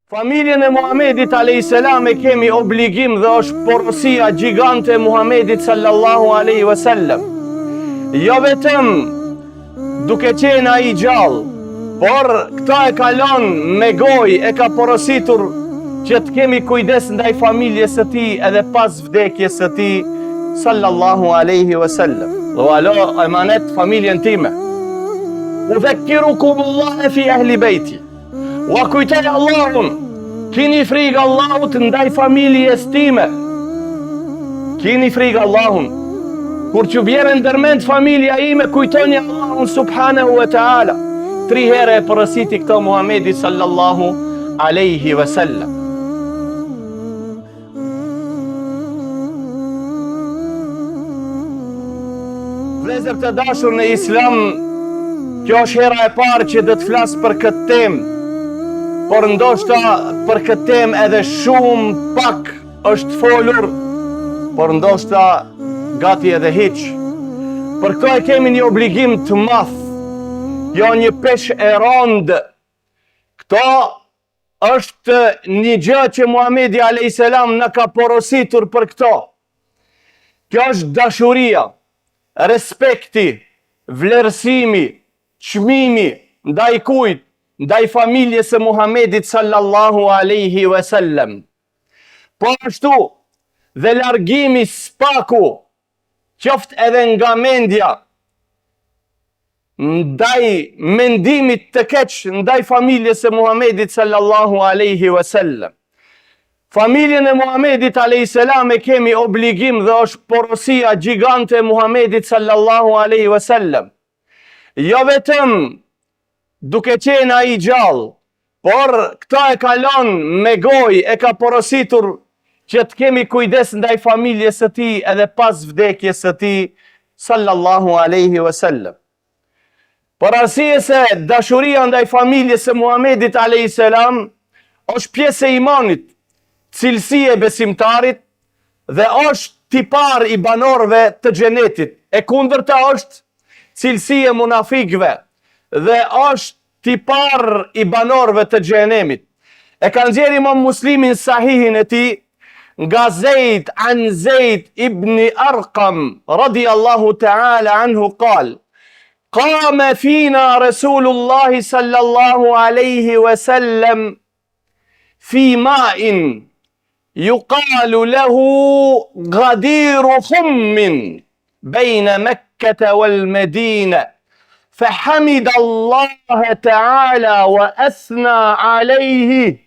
Familjen e Muhamedit a.s. e kemi obligim dhe është porosia gjigante e Muhamedit sallallahu alaihi wasallam. Jo vetëm duke qenë ai gjallë, por këta e kalon me gojë, e ka porositur që të kemi kujdes ndaj familjes së tij edhe pas vdekjes së tij sallallahu alaihi wasallam. Dhe alo emanet familjen time. Udhekkirukumullah fi ahli beiti. Wa kujtoj Allahun, kini frikë Allahut ndaj familjes time. Kini frikë Allahun. Kur që bjerë ndërmend familja ime, kujtoni Allahun subhanahu wa ta'ala. 3 herë e porositi këto Muhamedi sallallahu alaihi wasallam. Vlezër të dashur në Islam, kjo është hera e parë që do të flas për këtë temë. Por ndoshta për këtë temë edhe shumë pak është folur, por ndoshta gati edhe hiq. Për këto e kemi një obligim të madh, jo një peshë e rondë. Këto është një gjë që Muhamedi a.s. në ka porositur për këto. Kjo është dashuria, respekti, vlerësimi, çmimi ndaj kujt? Ndaj familjes së Muhamedit sallallahu alaihi wasallam. Po ashtu dhe largimi spaku, qoftë edhe nga mendja, ndaj mendimit të keq ndaj familjes së Muhamedit sallallahu alaihi wasallam. Familjen e Muhamedit a.s. e kemi obligim dhe është porosia gjigante e Muhamedit sallallahu alaihi wasallam. Jo vetëm duke qenë ai gjallë, por këta e kalon me gojë, e ka porositur që të kemi kujdes ndaj familjes së tij edhe pas vdekjes së tij sallallahu alaihi wasallam. Por arsye se dashuria ndaj familjes së Muhamedit a.s. është pjesë e imanit, cilësi e besimtarit dhe është tipar i banorëve të xhenetit. E kundërta është cilësi e munafikëve dhe është tipar i banorëve të xhenemit. E ka nxjerrë Imam Muslimin sahihin e tij nga Zeid an Zeid ibn Arqam radiyallahu ta'ala anhu qal: Qama fina Rasulullah sallallahu alaihi wasallam fi ma'in yuqalu lahu Ghadir Khum bayna Makkah wal Madinah. فحمد الله تعالى وأثنى عليه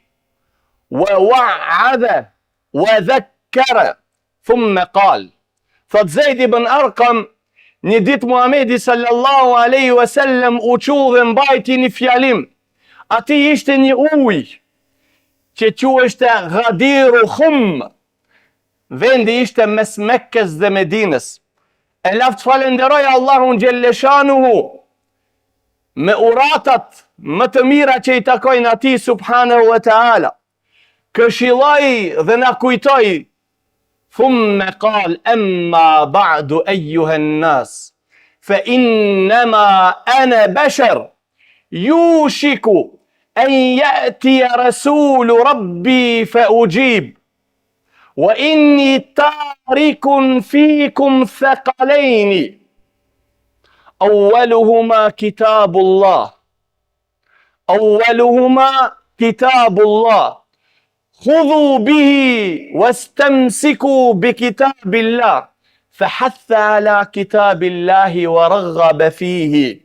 ووعظ وذكر ثم قال. Thot Zeid ibn Arqam, një ditë Muhamedi sallallahu alaihi wasallam u çu dhe mbajti një fjalim. Ati ishte një ujë që quheshte Ghadir Khum. Vendi ishte mes Mekkës dhe Medinës. E laft falenderoj Allahun xhelleshanuhu me uratat më të mira që i takojnë atij subhanahu wa ta'ala. Këshilloi dhe na kujtoi. Thumma qal: amma ba'du ayyuha an-nas fa innama ana bashar yushiku an ya'ti rasul rabbi fa ujib wa inni tarikun fikum thaqalaini. أولهما كتاب الله خذوا به واستمسكوا بكتاب الله فحث على كتاب الله ورغب فيه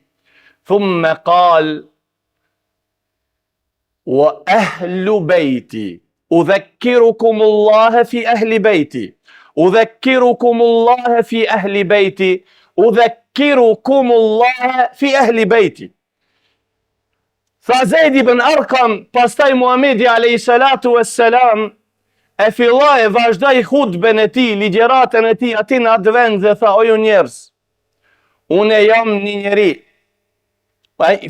ثم قال: وأهل بيتي أذكركم الله في أهل بيتي أذكركم الله في أهل بيتي أذكركم الله في أهل بيتي. Tha Zeid ibn Arqam, pastaj Muhamedi alayhi salatu wassalam e filloi e vazhdoi hutben e tij, ligjëratën e tij aty në atë vend dhe tha: o ju njerëz, unë jam një njeri,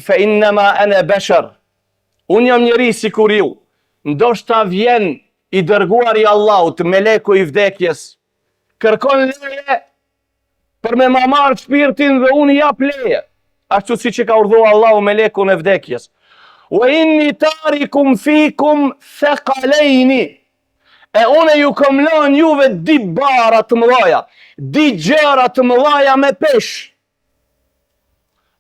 fa innama ana bashar, unë jam njeri sikur ju, ndoshta vjen i dërguari i Allahut, meleku i vdekjes, kërkon leje për me ma marrë shpirtin dhe unë jap leje, ashtu si që ka urdhëruar Allahu melekun e vdekjes. wa inni tarikum fikum thaqalaini, e une ju kom lën juve di bara të mëdhaja, di gjëra të mëdhaja me pesh.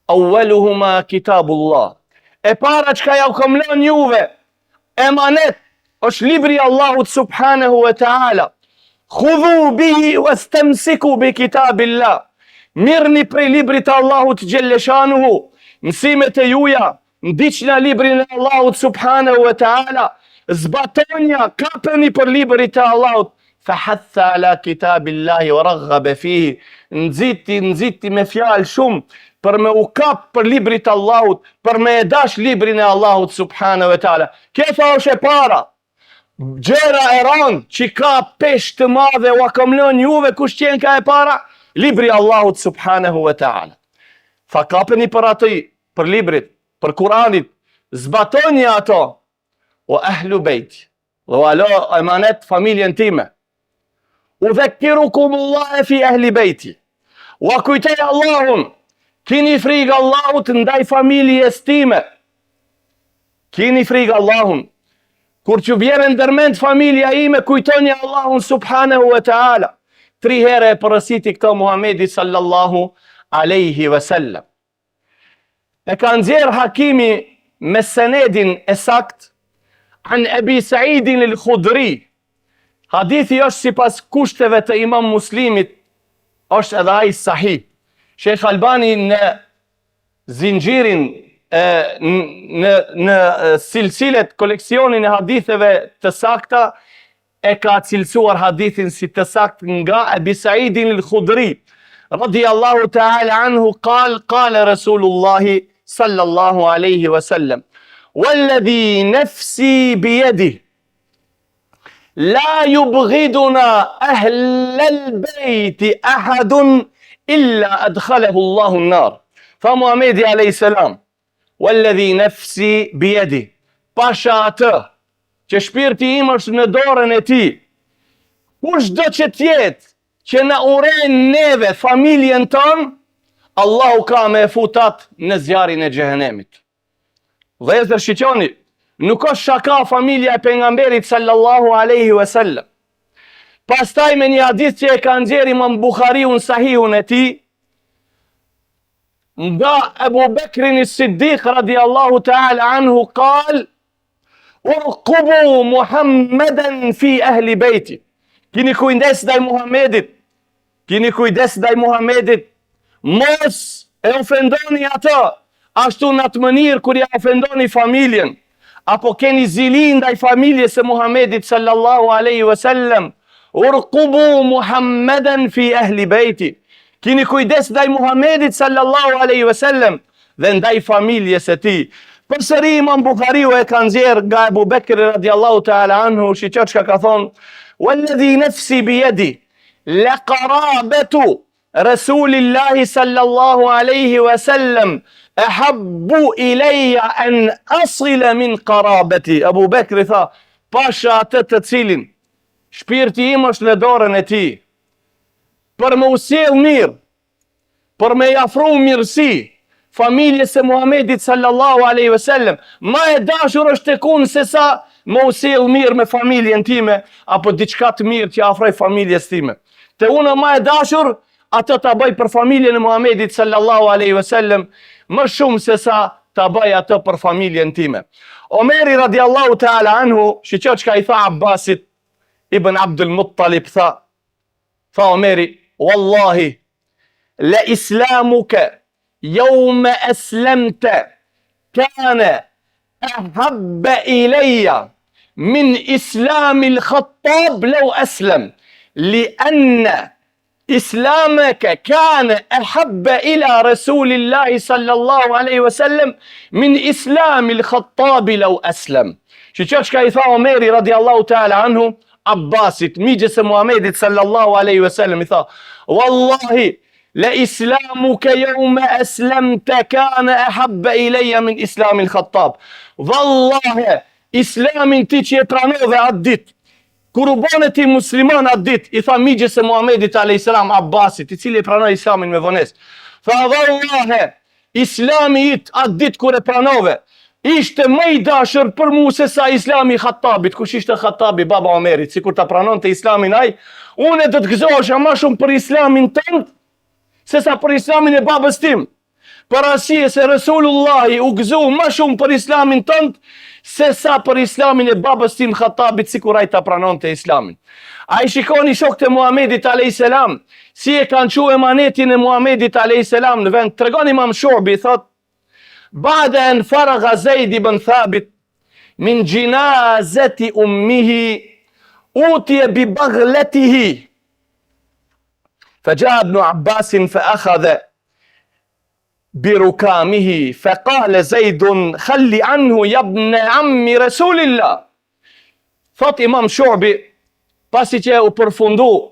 Awwaluhuma kitabullah, e para çka ja kom lën juve emanet është libri i Allahut subhanahu wa taala. Khudhu bihi wastamsiku bi kitabillah, mirni prej librit të Allahut xhelleshanuhu, mësimet e juja ndiqna librin e Allahut subhanahu wa taala, zbatonja, kapeni për librit të Allahut. Fahatha ala kitabillahi wa raghaba fihi, nxiti me fjalë shumë për me u kap për librit të Allahut, për me e dash librin e Allahut subhanahu wa taala. Këta është e para. Gjera e ranë që ka pesh të madhe u kam lënë juve, kush qenë ka e para? Libri Allahut subhanahu wa ta'ala. Tha kapeni për atë, për librit, për Kuranit, zbatoni ato, o ahlu bejti, dhe alo emanet familjen time, u dhekkirukumullah fi ahli bejti, u akujtej Allahun, kini frikë Allahut ndaj familjes time, kini frikë Allahun. Kur që vjen ndërmend familja ime, kujtoni Allahun subhanahu wa ta'ala. 3 herë e përësiti këto Muhamedi sallallahu alaihi wasallam. E ka nxjerr Hakimi me senedin e sakt an Abi Saidin al-Khudri. Hadithi është sipas kushteve të Imam Muslimit, është edhe ai sahih. Sheikh Albani në zinxhirin në silsilet, koleksionin e haditheve të sakta, e ka cilësuar hadithin si të sakt nga Abi Saidin al-Khudri radiyallahu ta'ala anhu, qala Rasulullahi sallallahu alaihi wasallam, walladhi nafsi biyadihi la yubghiduna ahlal bayti ahadun illa adkhalahu Allahu an-nar. Tha Muhamedi alayhi salam, walladhi nafsi biyadi, pasha atë që shpirti im është në dorën e tij, kushdo që tjetë që na uren neve familjen tonë, Allahu ka me futat në zjarin e xhehenemit. Vëllezër, shiqoni, nuk është shaka familja e pejgamberit sallallahu alaihi wasallam. Pastaj me një hadith që e ka nxjerrë Imam Buhariu në sahihun e tij, nga Abu Bekrin as-Siddiq radiyallahu ta'ala anhu, qal urqubu Muhammadan fi ahli beyti, kini kujdes ndaj Muhammedit, kini kujdes ndaj Muhammedit, mos e ofendoni atë ashtu në atë mënyrë kur ja ofendoni familjen, apo keni zili ndaj familjes së Muhammedit sallallahu alaihi wasallam. Urqubu Muhammadan fi ahli beyti, kini kujdes ndaj Muhammedit sallallahu alaihi wasallam dhe ndaj familjes së tij. Përsëri Imam Buhariu e ka nxjerr nga Abu Bekri radhiyallahu ta'ala anhu, shiqo çka ka thonë, walladhi nafsi biyadi la qarabatu Rasulillahi sallallahu alaihi wasallam ahabbu ilayya an asila min qarabati. Abu Bekri tha, pasha atë të cilin shpirti im është në dorën e tij, për më usjell mirë, për me jafru mirësi familjes së Muhamedit sallallahu alaihi wasallam, ma e dashur është tekun se sa më usjell mirë me familjen time, apo diçka të mirë që afroj familjes time. Te unë ma e dashur atë ta bëj për familjen e Muhamedit sallallahu alaihi wasallam, më shumë se sa ta bëj atë për familjen time. Omeri radiallahu ta'ala anhu, shiqo çka i tha Abbasit ibn Abdul Muttalib, tha Omeri, wallahi la islamuka yawma aslamta kana ahabba ilayya min islami al-Khattab law aslam, lianna إسلامك كان أحب إلى رسول الله صلى الله عليه وسلم من إسلام الخطاب لو أسلم. شيش كيف عمر رضي الله تعالى عنه عباست ميجس محمد صلى الله عليه وسلم ثا والله لإسلامك يوم أسلمت كان أحب إلي من إسلام الخطاب. والله إسلام تيجي ترانو عدت kur u bane ti musliman atë dit, i tha migjes e Muhamedit a.s. Abbasit, i cili e pranoi islamin me vones. Tha, vallahe, islami it atë dit kur e pranove, ishte më i dashur për mu se sa Islami Khattabit. Kush ishte Khattabi, baba Omerit, sikur ta pranonte Islamin ai, unë do të gëzohesha më shumë për Islamin tënd se sa për Islamin e babës tim. Për arsye se Resulullahi u gëzoi më shumë për Islamin tënd se sa për Islamin e babës tim Khattabit, sikur ai ta pranonte Islamin. Ai shikoni shokët e Muhamedit a.s. si e kanë quajtur emanetin e Muhamedit a.s. në vend. Tregon Imam Shu'bi, thot: Ba'da an faragha Zaid ibn Thabit min jinazati ummihi utiya bi baghlatihi فجاء ابن عباس فأخذ بركامه فقال زيد خلي عنه يا ابن عم رسول الله. Thot Imam Shu'bi, pasi që u përfundu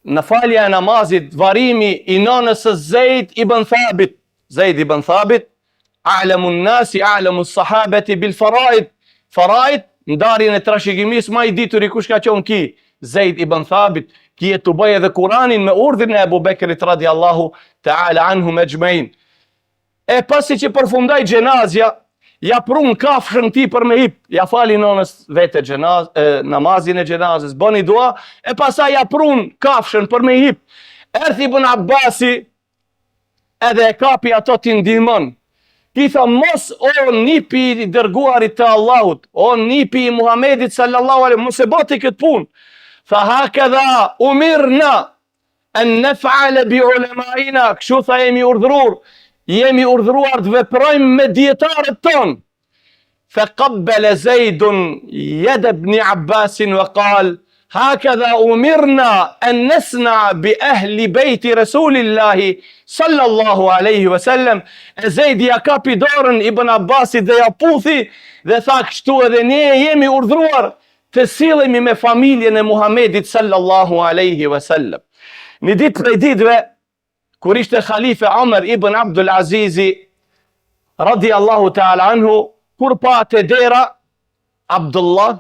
në falja e namazit varimi i nënës së Zaid ibn Thabit. Zaid ibn Thabit, a'lamun nasi, a'lamus sahabati bil faraid. Faraid, ndarjen e trashëgimisë më i ditur i kush ka qenë ki? Zaid ibn Thabit, ki e të bëj edhe Kur'anin me urdhrin e Abu Bekrit radiallahu ta'ala anhum ejma'in. E pasi që përfundoi xhenazja, ja prun kafshën ti për me hip, ja fali nënës vete namazin e xhenazës, bëni dua, e pastaj ja prun kafshën për me hip. Erthi Ibn Abbasi edhe e kapi ato t'i ndihmon. Ti tha, mos o nipi i dërguarit të Allahut, o nipi i Muhamedit sallallahu alaihi, mos e bëti këtë punë. Tha, hakadha umirna an naf'ala bi ulamaina, kështu tha jemi urdhëruar të veprojmë me dietarët tonë. فقبل زيد يد ابن عباس وقال هكذا أمرنا أن نصنع بأهل بيت رسول الله صلى الله عليه وسلم. Zeid ja kapi dorën Ibn Abbasit dhe ja puthi dhe tha, kështu edhe ne jemi urdhëruar të sillemi me familjen e Muhamedit sallallahu alaihi wasallam. Një ditë prej ditëve, kur ishte khalife Omer ibn Abdul Azizi radiallahu ta'ala anhu, kur pa të dera Abdullah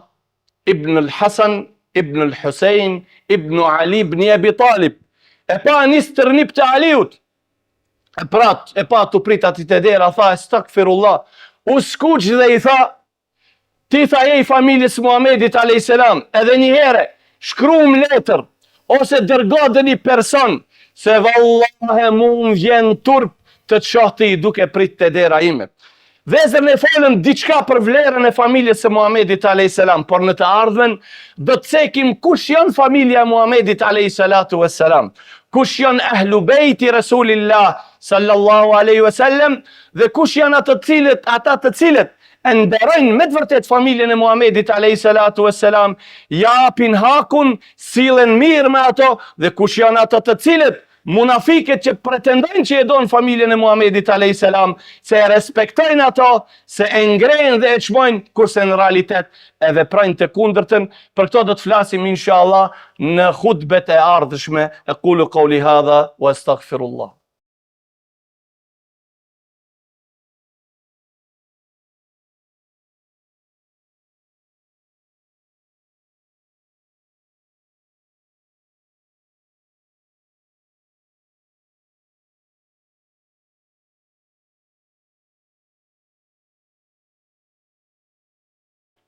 ibn al-Hasan ibn al-Husein ibn Ali ibn Abi Talib, e pa nis tërnip të Aliut, e pa të prit ati të dera, tha, estakfirullah, u skuq dhe i tha, ti tha je i familjes Muhamedit a.s. edhe një here, shkruam letër, ose dërgo dhe një person, se vallahe mu vjen turp të qohti duke prit të dera ime. Vezër ne folëm diçka për vlerën e familjes së Muhamedit a.s. por në të ardhmen do të cekim kush janë familja e Muhamedit a.s. Kush janë ahlu bejti Rasulillah sallallahu alaihi wasallam dhe kush janë ata të cilët e nderojnë me të vërtet familjen e Muhamedit a.s. japin hakun, sillen mirë me ato, dhe kush janë ata të cilët munafiket që pretendojnë që e donë familjen e Muhamedit a.s. se e respektojnë ato, se e ngrejnë dhe e çmojnë, kurse në realitet e veprojnë të kundërtën. Për këto do të flasim inshallah në hutbet e ardhshme. Aqulu qawli hadha wa astaghfirullah.